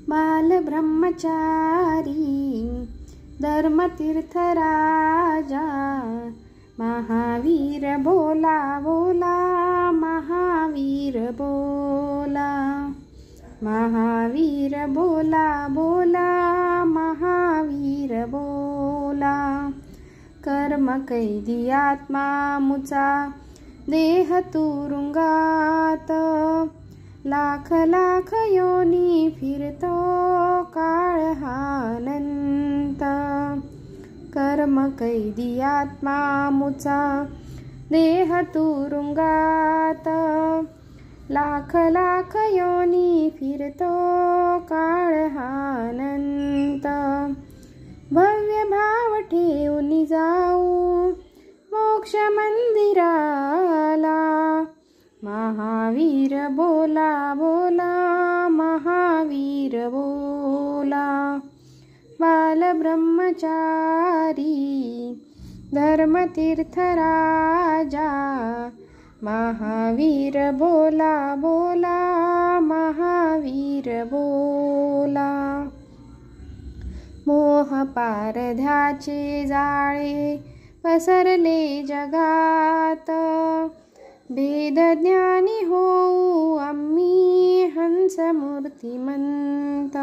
बालब्रह्मचारी धर्मतीर्थ राजा महावीर बोला बोला महावीर बोला महावीर बोला बोला महावीर बोला कर्म कैदी आत्मा मुचा देह तुरुंगात लाख लाख योनी फिरतो काळ हा अनंत कर्म कैदी आत्मा मुचा देह तुरुंगात लाख लाख योनी फिरतो काळ हा अनंत भव्य भाव ठेवून जाऊ मोक्ष मंदिराला महावीर बोला बोला महावीर बोला बालब्रह्मचारी धर्मतीर्थ राजा महावीर बोला बोला महावीर बोला मोह पारध्याचे जाळे पसरले जगात भेद ज्ञानी होऊ आम्ही हंस मूर्तिमंत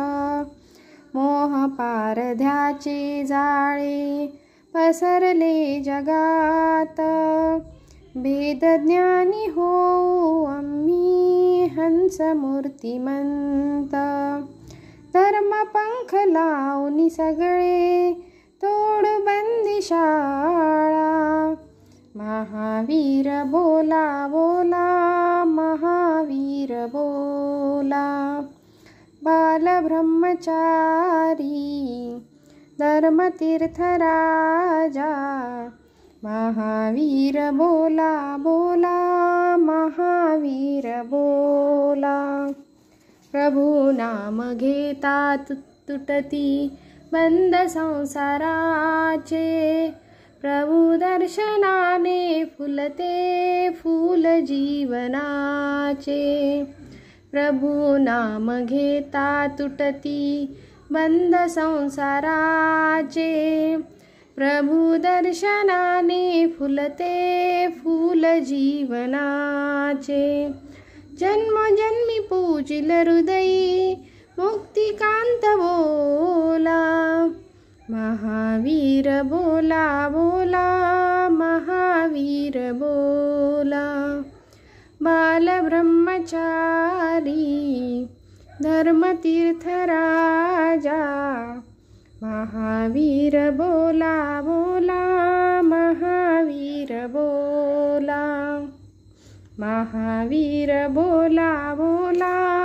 मोह पारध्याचे जाळे पसरले जगात भेद ज्ञानी होऊ आम्ही हंस मूर्तिमंत धर्म पंख लावून सगळे तोडू बंदिशाळा महावीर बोला बोला महावीर बोला बालब्रह्मचारी धर्मतीर्थ राजा महावीर बोला बोला महावीर बोला प्रभु नाम घेता तुटती बंद संसाराचे प्रभु दर्शनाने फुलते फूल जीवनाचे प्रभु नाम घेता तुटती बंद संसाराचे प्रभु दर्शनाने फुलते फूल जीवनाचे जन्मोजन्मी पूजिल हृदयी मुक्तिकांत बोला महावीर बोला बोला महावीर बोला बालब्रह्मचारी धर्मतीर्थ राजा महावीर बोला बोला महावीर बोला महावीर बोला बोला